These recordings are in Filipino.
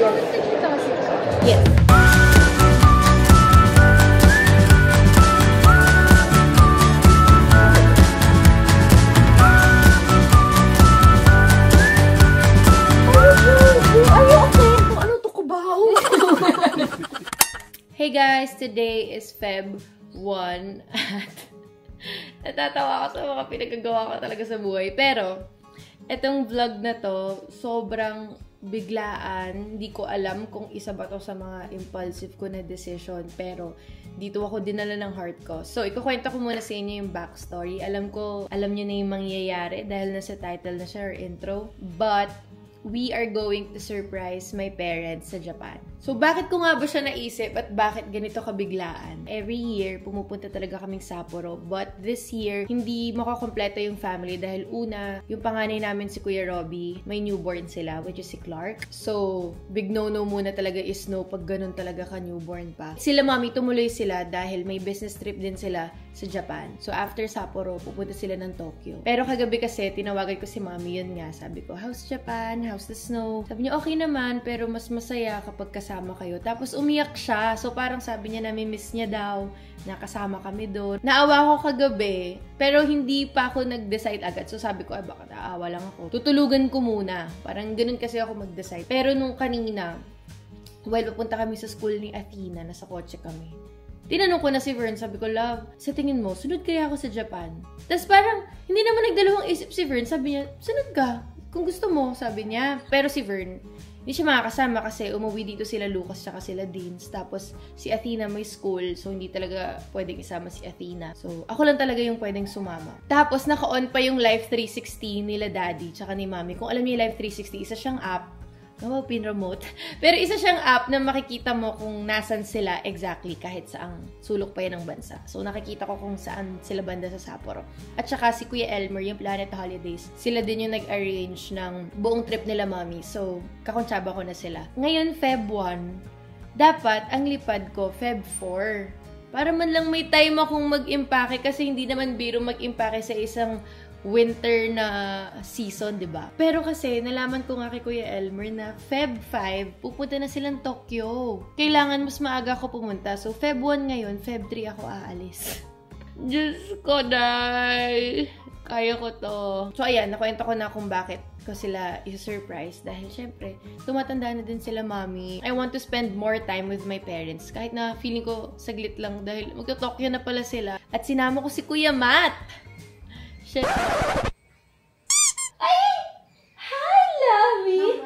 Yes. Hey guys, today is Feb 1 at natatawa ako sa mga pinagagawa ko talaga sa buhay. Pero, etong vlog na to, sobrang biglaan. Hindi ko alam kung isa ba to sa mga impulsive ko na decision. Pero, dito ako dinala ng heart ko. So, ikukwento ko muna sa inyo yung backstory. Alam ko, alam nyo na yung mangyayari dahil nasa title na siya or intro. But, we are going to surprise my parents sa Japan. So, bakit ko nga ba siya naisip at bakit ganito kabiglaan? Every year, pumupunta talaga kaming Sapporo. But this year, hindi makakompleto yung family dahil una, yung panganay namin si Kuya Robbie, may newborn sila, which is si Clark. So, big no-no muna talaga is no pag ganun talaga ka newborn pa. Sila mami, tumuloy sila dahil may business trip din sila sa Japan. So, after Sapporo, pupunta sila ng Tokyo. Pero kagabi kasi, tinawagan ko si mami, yun nga. Sabi ko, how's Japan? How's the snow? Sabi niya, okay naman, pero mas masaya kapag kasama kayo. Tapos umiyak siya. So parang sabi niya, nami-miss niya daw, nakasama kami doon. Naawa ko kagabi, pero hindi pa ako nag-decide agad. So sabi ko, ay baka naawa lang ako. Tutulugan ko muna. Parang ganun kasi ako mag-decide. Pero nung kanina, while papunta kami sa school ni Athena, nasa kotse kami. Tinanong ko na si Vern, sabi ko, love, sa tingin mo, sunod kaya ako sa Japan? Tapos parang, hindi naman nagdalawang isip si Vern. Sabi niya, sunod ka. Kung gusto mo, sabi niya. Pero si Vern, hindi siya makakasama kasi umuwi dito sila Lucas tsaka sila Deans. Tapos si Athena may school, so hindi talaga pwedeng isama si Athena. So ako lang talaga yung pwedeng sumama. Tapos naka-on pa yung Live 360 nila Daddy tsaka ni Mami. Kung alam niyo yung Live 360, isa siyang app. No, pin-remote. Pero isa siyang app na makikita mo kung nasan sila exactly kahit saang sulok pa yan ng bansa. So, nakikita ko kung saan sila banda sa Sapporo. At saka si Kuya Elmer, yung Planet Holidays, sila din yung nag-arrange ng buong trip nila, Mami. So, kakontsaba ko na sila. Ngayon, Feb 1, dapat ang lipad ko, Feb 4. Para man lang may time akong mag-impake kasi hindi naman biro mag-impake sa isang winter na season, 'di ba? Pero kasi nalaman ko nga kay Kuya Elmer na Feb 5 pupunta na silang Tokyo. Kailangan mas maaga ako pumunta. So Feb 1 ngayon, Feb 3 ako aalis. Diyos ko, day. Kaya ko to. So ayan, nakwento ko na kung bakit ko sila i-surprise dahil syempre, tumatanda na din sila, Mami. I want to spend more time with my parents. Kahit na feeling ko saglit lang dahil magto-Tokyo na pala sila. At sinama ko si Kuya Matt. Shit. Ay! Hi, Lovey!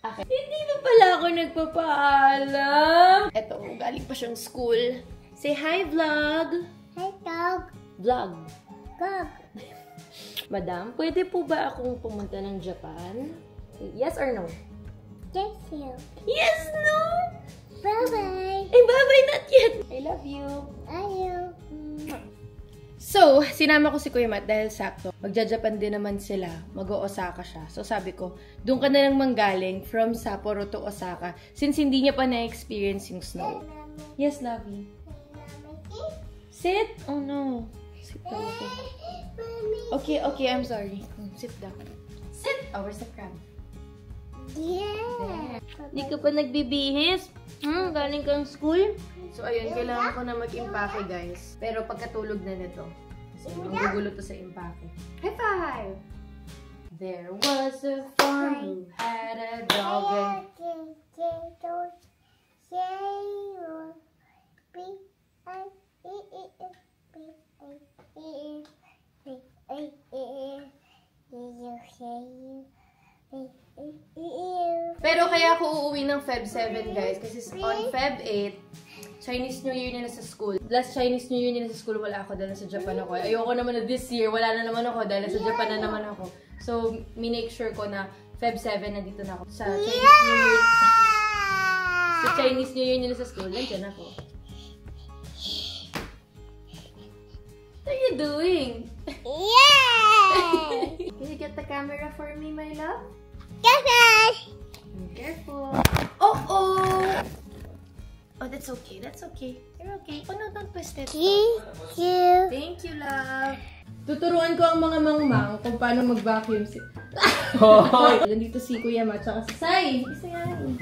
Okay. Hindi na pala ako nagpapaalam. Eto, galing pa siyang school. Say hi, vlog! Hi, dog! Vlog. Dog! Madam, pwede po ba akong pumunta ng Japan? Yes or no? Yes, you. Yes, no! Bye-bye! Ay, bye-bye, not yet! I love you! I you. So, sinama ko si Kuya Matt dahil sakto. Magja-Japan din naman sila. Mag-o-Osaka siya. So, sabi ko, doon ka na lang manggaling from Sapporo to Osaka since hindi niya pa na-experience yung snow. Yes, Lovey. Sit? Oh, no. Sit down. Okay, okay. I'm sorry. Sit down. Sit! Oh, where's the crab? Yeah. Hindi ka pa nagbibihis? Galing kang school? So, ayun, kailangan ko na mag-impake, guys. Pero pagkatulog na nito. Kasi magugulo to sa impake. High five! There was a farm who had a dog and... Pero kaya ako uuwi ng Feb 7, guys. Kasi on Feb 8, Chinese New Year nila sa school. Last Chinese New Year nila sa school, wala ako dahil sa Japan ako. Ayoko naman na this year, wala na naman ako dahil sa Japan na naman ako. So, minake sure ko na Feb 7, nandito na ako. Sa Chinese New Year, sa Chinese New Year nila sa school, nandiyan ako. What are you doing? Yeah! Can you get the camera for me, my love? Yes! Careful. Oh! Oh, that's okay. That's okay. You're okay. Oh, no, don't twist it. Thank you. Thank you, love. Tuturuan ko ang mga mangmang kung paano mag-vacuum. Hoy! Nandito si Kuya Matt, tsaka si Sai. Isa yan.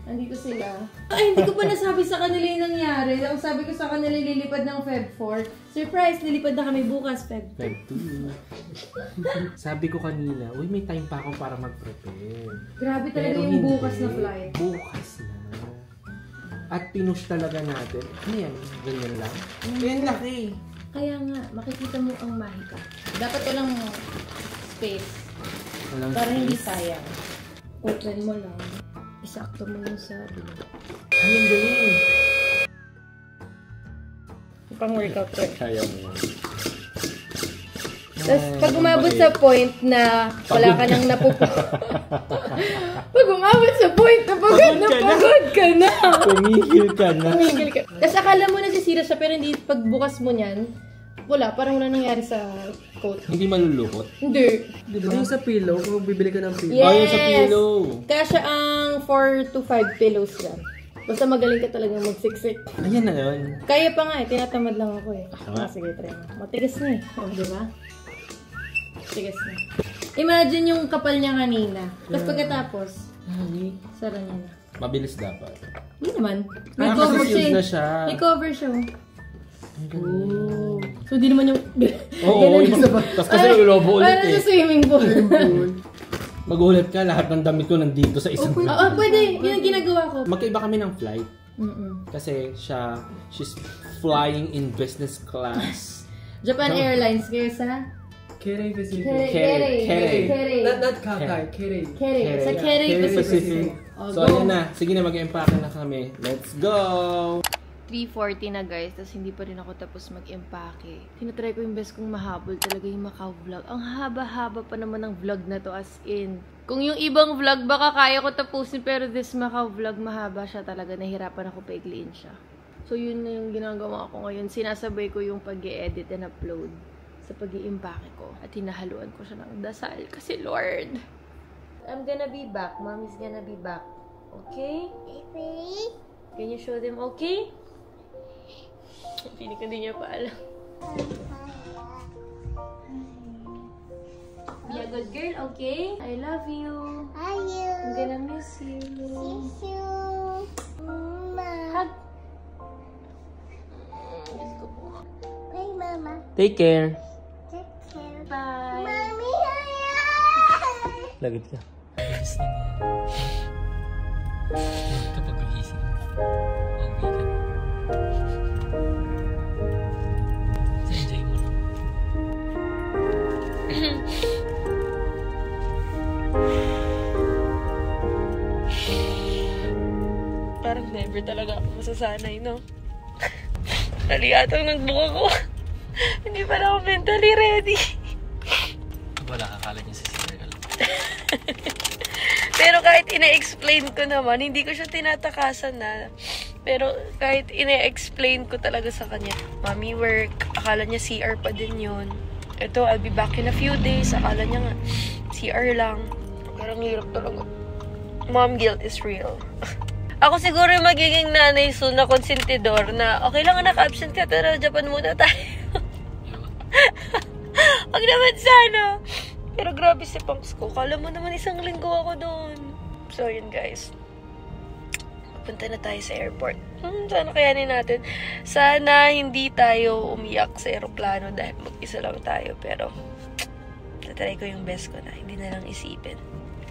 Nandito sila. Ay, hindi ko pa nasabi sa kanila yung nangyari. Ang sabi ko sa kanila, lilipad ng Feb 4. Surprise, lilipad na kami bukas, Feb 2. Sabi ko kanina, uy, may time pa ako para mag-prepare. Grabe talaga Pero yung hindi. bukas na flight. Bukas na. At pinush talaga natin. Ano yan? Ganyan lang? Yan laki. Kaya nga, makikita mo ang mahika. Dapat walang space. Walang Para hindi space. sayang. Open mo lang. Isakto mo yung sa bilog. Ay, ang galing. Pang workout ko. Kaya mo. Tapos pag umabot sa point na wala ka nang pag umabot sa point na pagod ka na. Tumigil ka na. Tumigil ka. Tapos akala mo nasisira siya pero hindi pagbukas mo niyan, wala. Parang wala nangyari sa coat. Hindi malulukot. Hindi. Diba? Yung sa pillow, kung bibili ka ng pillow. Yes! Oh, yung sa pillow. Kaya siya ang 4 to 5 pillows lang. Basta magaling ka talaga magsiksik. Ayan na yun. Kaya pa nga eh, tinatamad lang ako eh. Tama. Sige, try mo. Matigas na eh. O, diba? Matigas na. Imagine yung kapal niya kanina. Tapos pagkatapos, sara niya na. Mabilis dapat. Hindi naman. May Ah, cover kasi siya. sealed na siya. May cover siya. Oh. So, di naman yung... Oo, tapos kasi ulobo ulit Parang sa eh. swimming pool. Magulat ka, lahat ng damit ko nandito sa isang Oo, pwede. Yun ang ginagawa ko. Magkaiba kami ng flight. Mm-mm. Kasi she's flying in business class. Japan Airlines kayo sa... Kerry Pacific. Kerry. Not Kakay, Kerry. Kerry. Sa Kerry Pacific. Oh, So, go. ayan na. Sige na, mag-empake na kami. Let's go! 3:40 na guys, tapos hindi pa rin ako tapos mag-empake. Tinatry ko yung best kong mahabol talaga yung Macau vlog. Ang haba-haba pa naman ng vlog na to, as in. Kung yung ibang vlog, baka kaya ko tapusin, pero this Macau vlog, mahaba siya talaga. Nahirapan ako paikliin siya. So yun na yung ginagawa ko ngayon. Sinasabay ko yung pag-i-edit and upload sa pag-i-empake ko. At hinahaluan ko siya ng dasal. Kasi Lord, I'm gonna be back. Mommy's gonna be back. Okay? Can you show them okay? Pili ko din niya pa alam. Be a good girl, okay? I love you. I'm gonna miss you. Hug. Miss ko po. Take care. Bye. Lagit ka. Kapag gumising, uuwi ka na. So, enjoy mo lang. Parang never talaga ako masasanay, no? Naliatang nagbuka ko. Hindi pa na ako mentally ready. Wala, kakala niya sa circle. Pero kahit ina-explain ko naman, hindi ko siya tinatakasan na. Pero kahit ina-explain ko talaga sa kanya, Mommy work, akala niya CR pa din yun. Ito, I'll be back in a few days. Akala niya nga, CR lang. Parang hirap talaga. Mom guilt is real. Ako siguro yung magiging nanay soon na konsentidor na, okay lang anak, absent ka, tara, Japan muna tayo. Wag naman sana. Pero grabe si Punks ko. Kala mo naman isang linggo ako doon. So, yun guys. Punta na tayo sa airport. Sana kayanin natin. Sana hindi tayo umiyak sa aeroplano dahil mag-isa lang tayo. Pero, tatry ko yung best ko na. Hindi na lang isipin.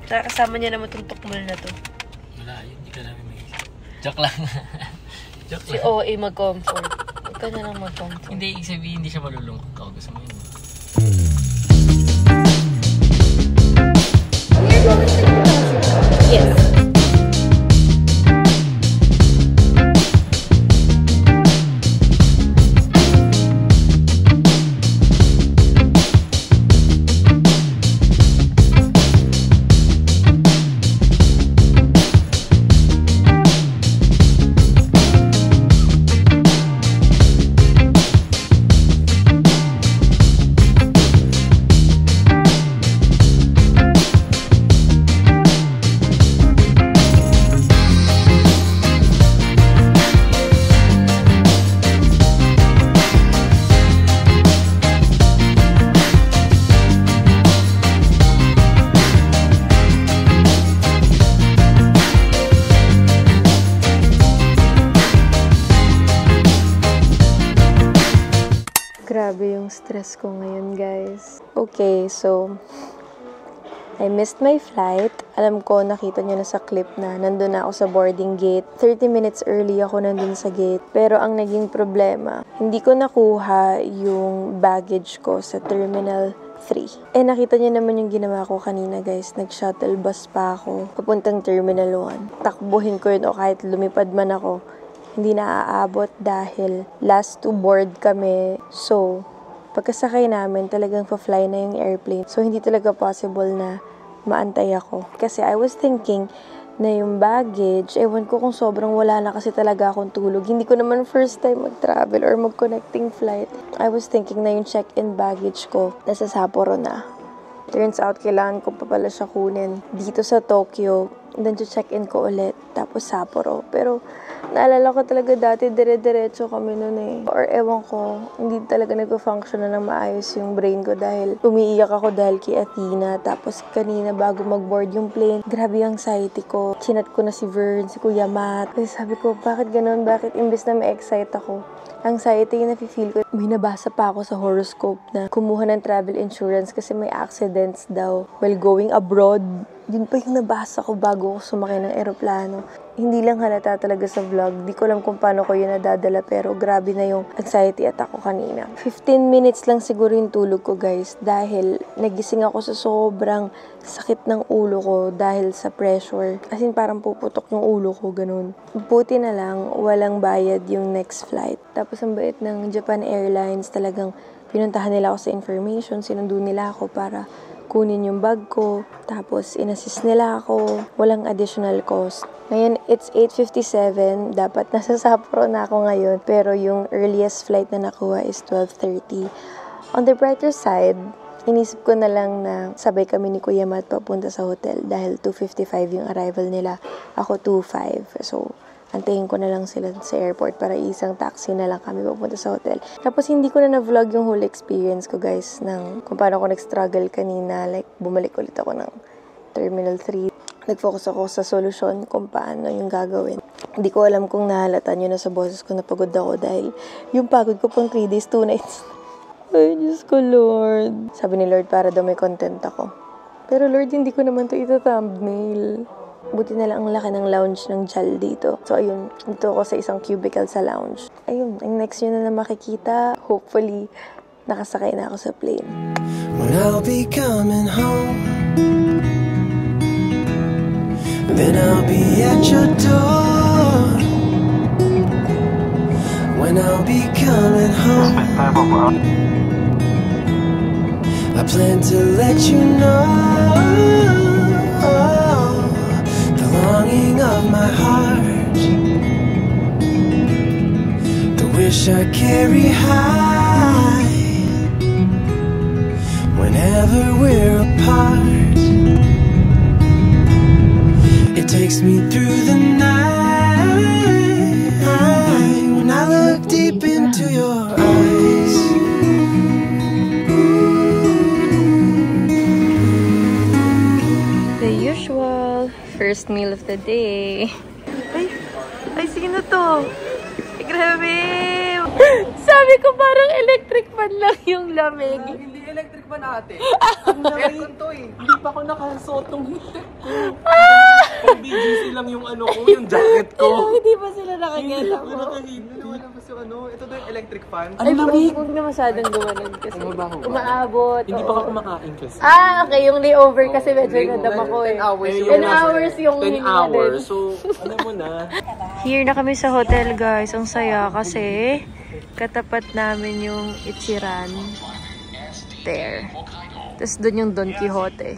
Saka kasama niya naman itong tukmol na to. Wala, yun. Hindi ka namin mag-isip. Joke lang. Joke Si lang. OA mag-comfort. Ikaw na lang mag-comfort. Hindi, ibig sabihin, hindi siya malulungkot ako. Gusto mo yun. Yes. Grabe yung stress ko ngayon, guys. Okay, so I missed my flight. Alam ko, nakita nyo na sa clip na nandun na ako sa boarding gate. 30 minutes early ako nandun sa gate. Pero ang naging problema, hindi ko nakuha yung baggage ko sa Terminal 3. Nakita nyo naman yung ginawa ko kanina, guys. Nag-shuttle bus pa ako papuntang Terminal 1. Takbuhin ko yun o kahit lumipad man ako, hindi na aabot dahil last to board kami. So, pagkasakay namin, talagang pa-fly na yung airplane. So, hindi talaga possible na maantay ako. Kasi I was thinking na yung baggage, ewan ko kung sobrang wala na kasi talaga akong tulog. Hindi ko naman first time mag-travel or mag-connecting flight. I was thinking na yung check-in baggage ko nasa Sapporo na. Turns out, kailangan ko pa pala siya kunin dito sa Tokyo. Then, check-in ko ulit. Tapos Sapporo. Pero, naalala ko talaga dati, dire-diretso kami nun eh. Or ewan ko, hindi talaga nagpa-function na ng maayos yung brain ko dahil umiiyak ako dahil kay Athena. Tapos kanina bago mag-board yung plane, grabe yung anxiety ko. Chinat ko na si Vern, si Kuya Matt. Kasi sabi ko, bakit ganun? Bakit imbes na ma-excite ako? Anxiety yung nafe-feel ko. May nabasa pa ako sa horoscope na kumuha ng travel insurance kasi may accidents daw while going abroad. Yun pa yung nabasa ko bago ako sumakay ng eroplano. Hindi lang halata talaga sa vlog. Di ko alam kung paano ko yun nadadala pero grabe na yung anxiety attack ko kanina. 15 minutes lang siguro yung tulog ko, guys, dahil nagising ako sa sobrang sakit ng ulo ko dahil sa pressure. As in, parang puputok yung ulo ko, ganun. Buti na lang, walang bayad yung next flight. Tapos ang bait ng Japan Airlines, talagang pinuntahan nila ako sa information, sinundo nila ako para kunin yung bag ko, tapos inassist nila ako, walang additional cost. Ngayon, it's 8:57, dapat nasa Sapporo na ako ngayon, pero yung earliest flight na nakuha is 12:30. On the brighter side, inisip ko na lang na sabay kami ni Kuya Matt papunta sa hotel dahil 2:55 yung arrival nila, ako 2:05. So, antayin ko na lang sila sa airport para isang taxi na lang kami papunta sa hotel. Tapos hindi ko na na-vlog yung whole experience ko, guys, ng kung paano ako nag-struggle kanina. Like, bumalik ulit ako ng Terminal 3. Nag-focus ako sa solusyon kung paano yung gagawin. Hindi ko alam kung nahalata nyo na sa boses ko na pagod ako dahil yung pagod ko pang 3 days, 2 nights. Ay, Diyos ko, Lord. Sabi ni Lord para daw may content ako. Pero Lord, hindi ko naman to ita-thumbnail. Buti na lang ang laki ng lounge ng JAL dito. So, ayun. Dito ako sa isang cubicle sa lounge. Ayun. Ang next nyo na makikita, hopefully, nakasakay na ako sa plane. When I'll be coming home, then I'll be at your door. When I'll be coming home, I plan to let you know the longing of my heart, the wish I carry high whenever we're apart. It takes me through the night when I look deep into your eyes. The usual first meal of the day. Ay, sino to? Ay, grabe! Sabi ko parang electric fan lang yung lamig. Hindi electric fan ate. Ang aircon to eh. Hindi pa ako nakasuot ng heater ko. Pang BGC lang yung ano ko, yung jacket ko. Hindi pa sila nakageta mo. Wala pa yung ano. Ito daw yung electric fan. Ay, huwag na masyadong gumanon kasi umaabot. Hindi pa ako kumakain kasi. Okay. Yung layover kasi medyo nadama ko eh. 10 hours 10 hours yung 10 hininga hours. din. So, alam mo na. Here na kami sa hotel, guys. Ang saya kasi katapat namin yung Ichiran. There. Tapos doon yung Don Quixote.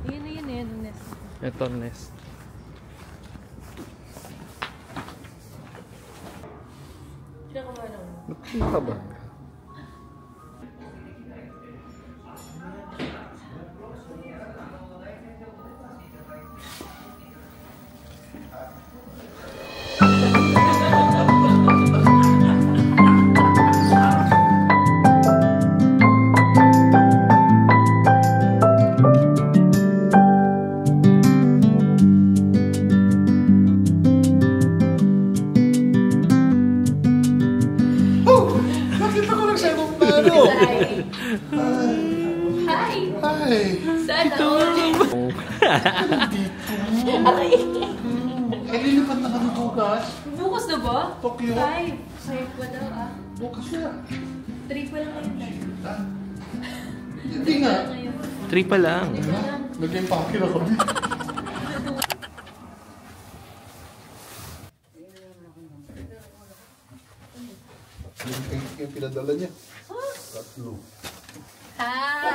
Yun, Nest. Ito, Nest. Ano ka ba? Hi! Hi! Sana all. Eh, lilipat na kami bukas. Bukas na ba? Tokyo. 5 pa daw ah. Bukas na. 3 pa lang ngayon. Hindi nga. 3 pa lang. Nag-empake na kami. Yung pinadala niya. Tatlo. Hi!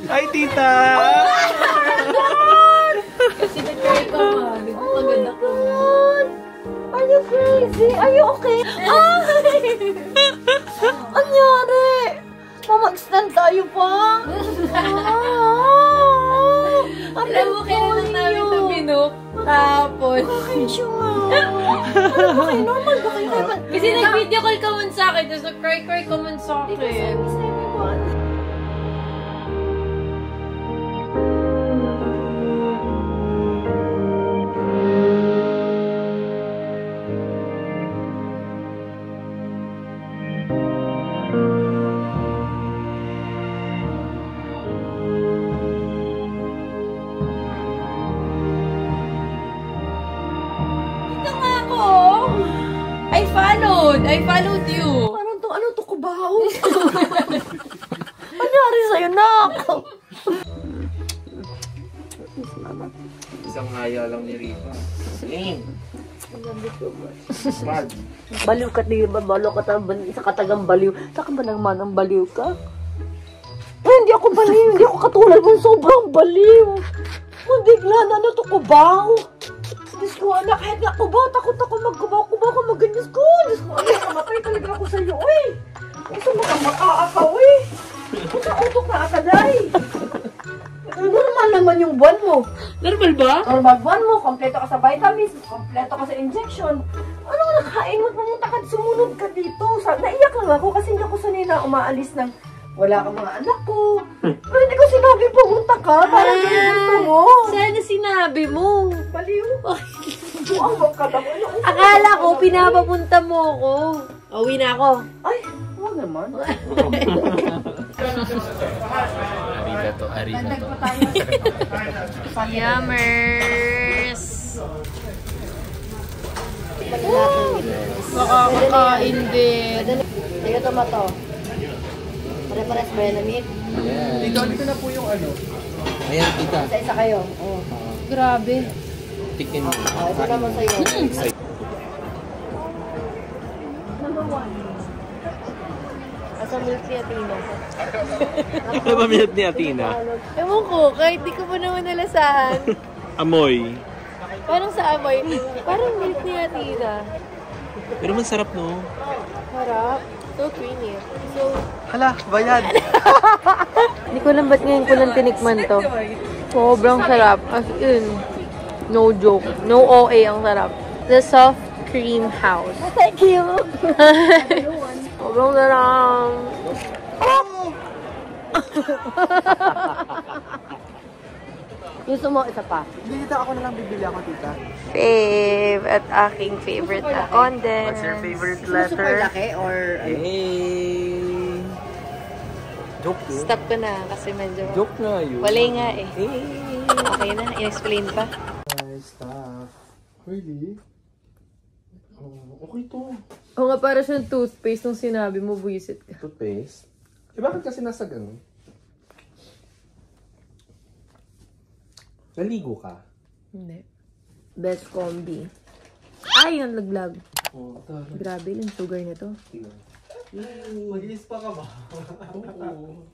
Hi, tita! Kasi nag-try ka ma. Nagpaganda ko. Are you crazy? Are you okay? Ay! Anyari? Mamag-stand tayo pa? Alam mo, kailan namin ito binuk. Tapos. Bakit siya nga? Ano ba kayo? Normal ba kayo? Kasi nag-video call ka man sa akin. Tapos nag-cry ka man sa akin. I followed you. Ano to kubaw? Anyari sa'yo, nak? Isang haya lang ni Riva. Baliw ka, di ba? Balo ka sa katagang baliw. Saka ba naman ang baliw ka? Eh, hindi ako baliw. Hindi ako katulad mo. Sobrang baliw. Hindi na, ano to kubaw? Diyos ko, anak, kahit nga kubaw, takot ako magkubaw-kubaw ko mag-Diyos ko. Diyos ko, anak, kamatay talaga ako sa'yo, uy. Gusto mo kang makaakaw, uy. Utak-utok na akaday. Normal naman yung buwan mo. Normal ba? Normal buwan mo, kompleto ka sa vitamins, kompleto ka sa injection. Ano nga nakain mo, pumunta ka, sumunod ka dito. Naiyak lang ako kasi hindi ako sanay na umaalis ng wala kang mga anak ko. Pero hindi ko sinabi pumunta ka, parang gusto mo. Sana sinabi mo. Baliw. Buang magkadamo. Akala ko, pinapapunta mo ako. Uwi na ako. Ay, huwag naman. Arigato, arigato. Yummers! Makakakain din. Sige, tomato. Pare-pares ba yan na meat? Tita, dito na po yung ano. Ayan, tita. Isa-isa kayo. Oh. Grabe. Tikin mo. Ito naman sa'yo. Number 1. Asa milk ni Athena? Ano ba minute ni Athena? Ewan ko, kahit di ko pa naman nalasahan. Amoy. Parang sa amoy. Parang milk ni Athena. Pero masarap, no? Harap. So creamy. So, Hala, bayad. hindi ko alam ba't ngayon ko lang tinikman to. Sobrang sarap. As in, no joke. No OA ang sarap. The soft cream house. Thank you! Sobrang sarap. Gusto mo isa pa? Hindi, tita, ako na lang bibili ako, tita. Fave at aking favorite na condensed. What's your favorite Super letter? laki or Hey! Joke yun. Stop ko na kasi medyo Joke nga yun. walay nga eh. Hey! Okay na, in-explain pa. Nice stuff. Really? Oh, okay to. O nga, para siyang toothpaste nung sinabi mo, buwisit ka. Toothpaste? Eh, bakit kasi nasa ganun? Naligo ka? Hindi. Best combi. Ay, yung laglag. Oo, tara. Grabe, yung sugar nito. Mag-iis pa ka ba? Oo.